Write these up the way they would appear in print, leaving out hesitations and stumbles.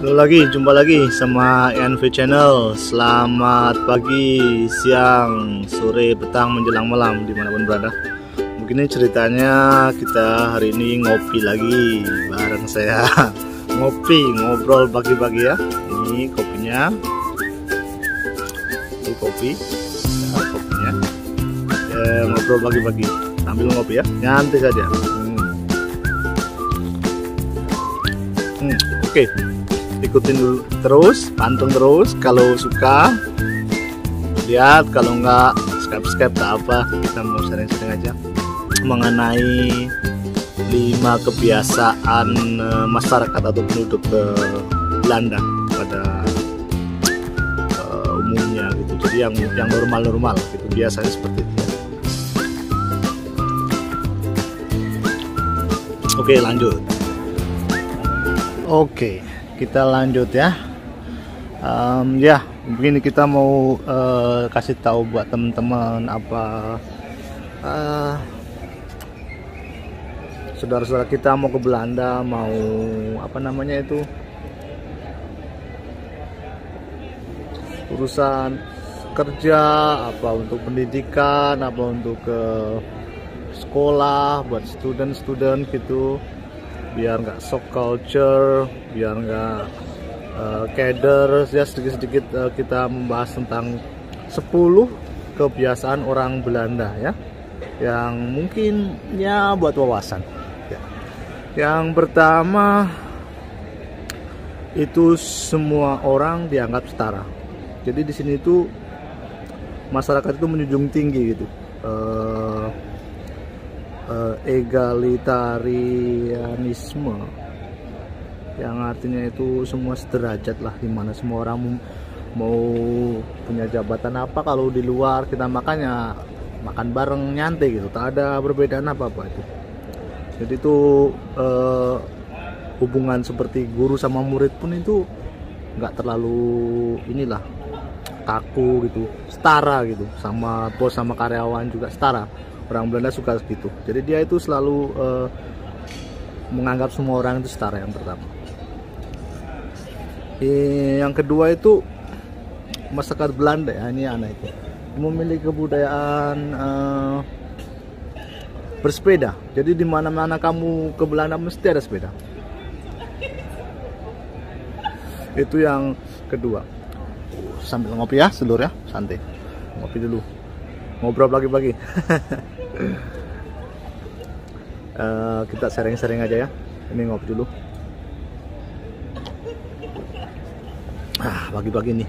Jumpa lagi sama NV Channel. Selamat pagi, siang, sore, petang, menjelang malam dimanapun berada. Mungkin ini ceritanya kita hari ini ngopi lagi bareng saya. Ngobrol pagi-pagi ya. Ini kopinya. Ini kopi. Nah, kopinya. Ngobrol pagi-pagi sambil ngopi ya. Nyantai saja. Oke. Ikutin dulu terus, panteng terus. Kalau suka lihat, kalau enggak subscribe tak apa. Kita mau sering-sering aja mengenai 5 kebiasaan masyarakat atau penduduk Belanda pada umumnya gitu. Jadi yang normal gitu, biasanya seperti itu. Oke, lanjut. Oke, kita lanjut ya. Ya, begini kita mau kasih tahu buat teman-teman apa saudara-saudara kita mau ke Belanda, mau apa namanya itu, urusan kerja, apa untuk pendidikan, apa untuk ke sekolah buat student gitu, biar nggak shock culture, biar nggak keder ya. Sedikit-sedikit kita membahas tentang 10 kebiasaan orang Belanda ya, yang mungkin ya buat wawasan ya. Yang pertama itu semua orang dianggap setara. Jadi di sini tuh masyarakat itu menjunjung tinggi gitu, egalitarianisme, yang artinya itu semua sederajat lah, dimana semua orang mau punya jabatan apa, kalau di luar kita makannya makan bareng nyantai gitu, tak ada perbedaan apa-apa itu. Jadi itu hubungan seperti guru sama murid pun itu nggak terlalu inilah kaku gitu, setara gitu, sama bos sama karyawan juga setara. Orang Belanda suka gitu. Jadi dia itu selalu menganggap semua orang itu setara, yang pertama. Yang kedua itu masyarakat Belanda ya, ini anak itu memiliki kebudayaan bersepeda. Jadi di mana-mana kamu ke Belanda mesti ada sepeda. Itu yang kedua. Sambil ngopi ya, sedulur ya, santai. Ngopi dulu. Ngobrol pagi-pagi. Kita sering-sering aja ya. Ini ngopi dulu. Pagi-pagi nih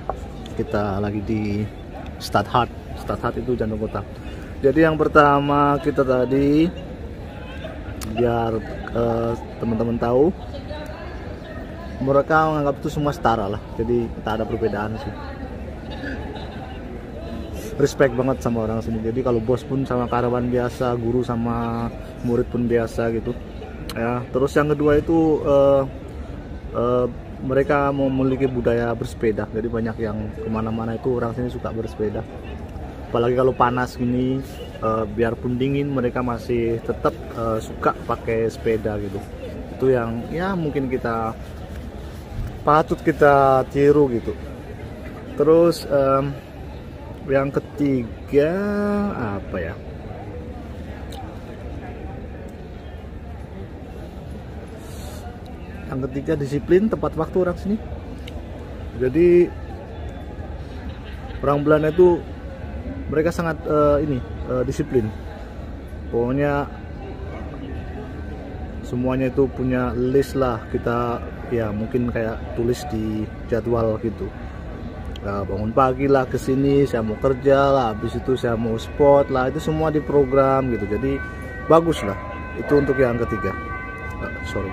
kita lagi di Stadhart. Stadhart itu jantung kota. Jadi yang pertama kita tadi, biar teman-teman tahu, mereka menganggap itu semua setara lah. Jadi tak ada perbedaan sih. Respect banget sama orang sini. Jadi kalau bos pun sama karyawan biasa, guru sama murid pun biasa gitu ya. Terus yang kedua itu mereka memiliki budaya bersepeda. Jadi banyak yang kemana-mana itu orang sini suka bersepeda. Apalagi kalau panas gini, biarpun dingin mereka masih tetap suka pakai sepeda gitu. Itu yang ya mungkin kita patut kita tiru gitu. Terus yang ketiga apa ya? Yang ketiga disiplin tepat waktu orang sini. Jadi orang Belanda itu mereka sangat disiplin. Pokoknya semuanya itu punya list lah. Kita ya mungkin kayak tulis di jadwal gitu. Bangun pagi lah ke sini, saya mau kerja lah, habis itu saya mau sport lah, itu semua diprogram gitu. Jadi bagus lah. Itu untuk yang ketiga. Sorry,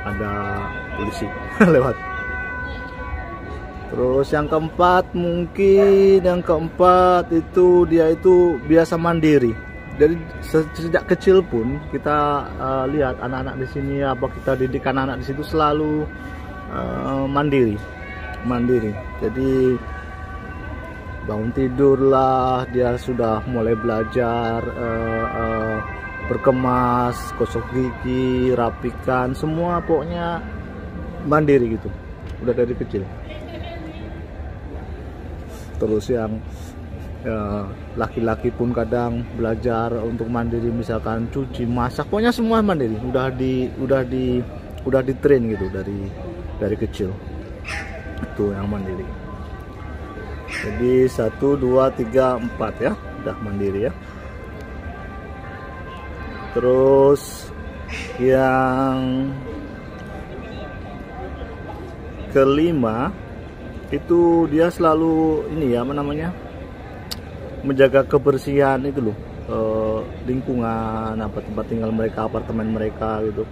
ada polisi lewat. Terus yang keempat itu dia itu biasa mandiri. Jadi sejak kecil pun kita lihat anak-anak di sini, apa kita didik anak-anak di situ selalu mandiri. Jadi bangun tidur lah dia sudah mulai belajar berkemas, gosok gigi, rapikan, semua pokoknya mandiri gitu, udah dari kecil. Terus yang laki-laki pun kadang belajar untuk mandiri, misalkan cuci, masak, pokoknya semua mandiri. Udah di train gitu dari kecil. Itu yang mandiri. Jadi 1, 2, 3, 4 ya, udah mandiri ya. Terus yang kelima itu dia selalu ini ya, apa namanya, menjaga kebersihan itu loh, lingkungan apa tempat tinggal mereka, apartemen mereka gitu.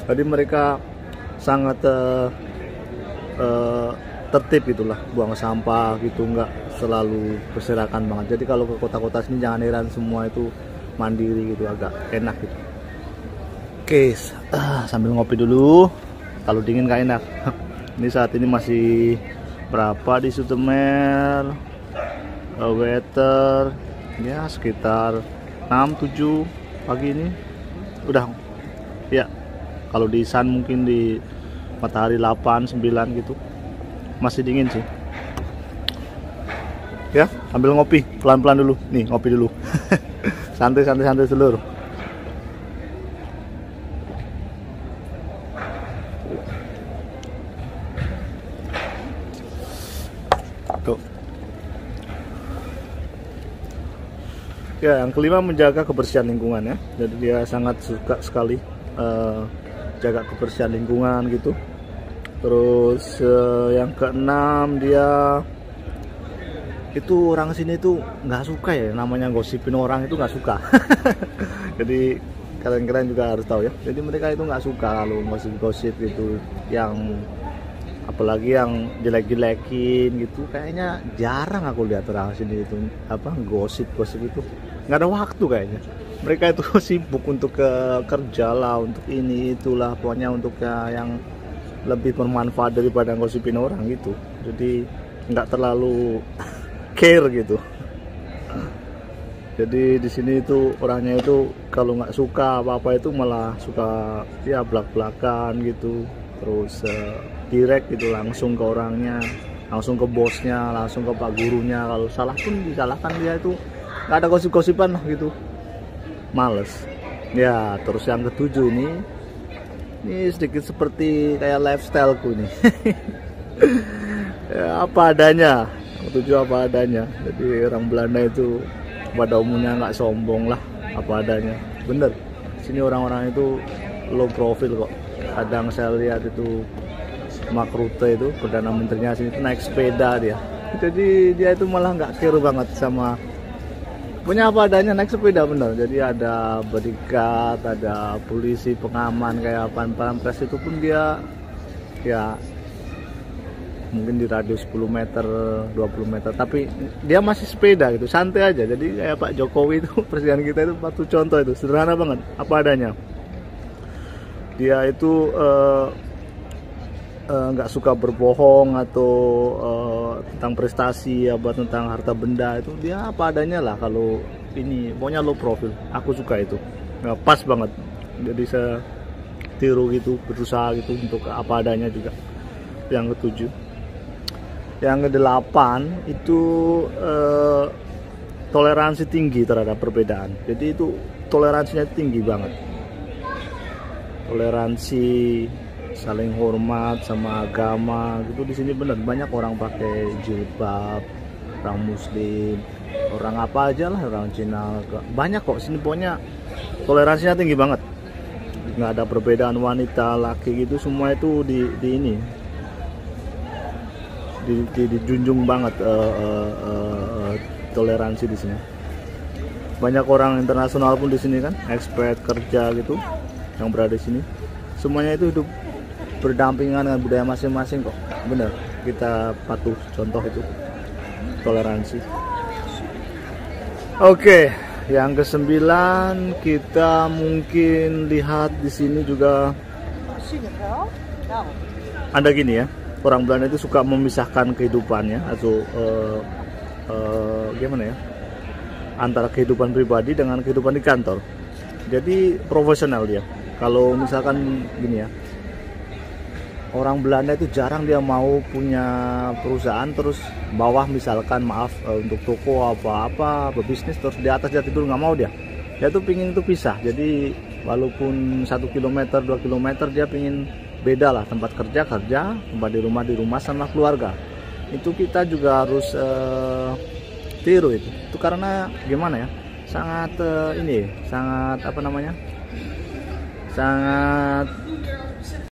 Jadi mereka sangat tertib itulah, buang sampah gitu, nggak selalu berserakan banget. Jadi kalau ke kota-kota sini jangan heran semua itu mandiri gitu, agak enak gitu. Oke, sambil ngopi dulu, kalau dingin gak enak. Ini saat ini masih berapa di Zoetermeer, weather ya sekitar 6-7 pagi ini udah ya. Kalau di sun mungkin di matahari 8-9 gitu, masih dingin sih ya. Ambil ngopi pelan-pelan dulu nih, ngopi dulu. Santai seluruh. Tuh. Ya, yang kelima menjaga kebersihan lingkungan ya. Jadi dia sangat suka sekali jaga kebersihan lingkungan gitu. Terus yang keenam, dia itu orang sini tuh nggak suka ya namanya gosipin orang, itu nggak suka. Jadi kalian juga harus tahu ya. Jadi mereka itu nggak suka kalau gosip gitu, yang apalagi yang jelek-jelekin gitu. Kayaknya jarang aku lihat orang sini itu apa gosip itu, nggak ada waktu kayaknya. Mereka itu sibuk untuk kerja lah, untuk ini itulah, pokoknya untuk yang lebih bermanfaat daripada ngosipin orang gitu. Jadi nggak terlalu care gitu. Jadi di sini itu orangnya itu kalau nggak suka apa-apa itu malah suka ya belak-belakan gitu. Terus direct gitu, langsung ke orangnya, langsung ke bosnya, langsung ke pak gurunya. Kalau salah pun disalahkan dia, itu nggak ada gosip-gosipan lah gitu. Males ya. Terus yang ketujuh ini sedikit seperti kayak lifestyleku nih. Ya, apa adanya. Yang ketujuh apa adanya. Jadi orang Belanda itu pada umumnya nggak sombong lah, apa adanya. Bener, sini orang-orang itu low profile kok. Kadang saya lihat itu Mark Rutte itu, Perdana Menterinya sini itu naik sepeda dia. Jadi dia itu malah nggak care banget sama, punya apa adanya, naik sepeda bener. Jadi ada bodyguard, ada polisi pengaman kayak pampres itu pun dia ya mungkin di radius 10 meter 20 meter, tapi dia masih sepeda gitu, santai aja. Jadi kayak Pak Jokowi itu, presiden kita itu satu contoh, itu sederhana banget, apa adanya. Dia itu nggak suka berbohong atau tentang prestasi apa tentang harta benda, itu dia apa adanya lah. Kalau ini pokoknya low profile, aku suka itu, nggak pas banget. Jadi saya tiru gitu, berusaha gitu untuk apa adanya juga. Yang ketujuh. Yang kedelapan itu toleransi tinggi terhadap perbedaan. Jadi itu toleransinya tinggi banget. Toleransi, saling hormat sama agama gitu di sini bener. Banyak orang pakai jilbab, orang Muslim, orang apa aja lah, orang Cina, banyak kok sini. Pokoknya toleransinya tinggi banget. Nggak ada perbedaan wanita, laki gitu, semua itu di ini. Dijunjung banget toleransi di sini. Banyak orang internasional pun di sini kan, expat kerja gitu yang berada di sini. Semuanya itu hidup berdampingan dengan budaya masing-masing kok. Bener, kita patuh contoh itu toleransi. Oke, yang kesembilan kita mungkin lihat di sini juga ada gini ya. Orang Belanda itu suka memisahkan kehidupannya atau gimana ya, antara kehidupan pribadi dengan kehidupan di kantor. Jadi profesional dia. Kalau misalkan gini ya, orang Belanda itu jarang dia mau punya perusahaan terus bawah misalkan maaf untuk toko apa-apa berbisnis terus di atas dia tidur, nggak mau dia tuh pingin itu pisah. Jadi walaupun 1 kilometer 2 kilometer dia pingin beda lah, tempat kerja, tempat di rumah sama keluarga. Itu kita juga harus tiru itu karena gimana ya, sangat ini sangat apa namanya, sangat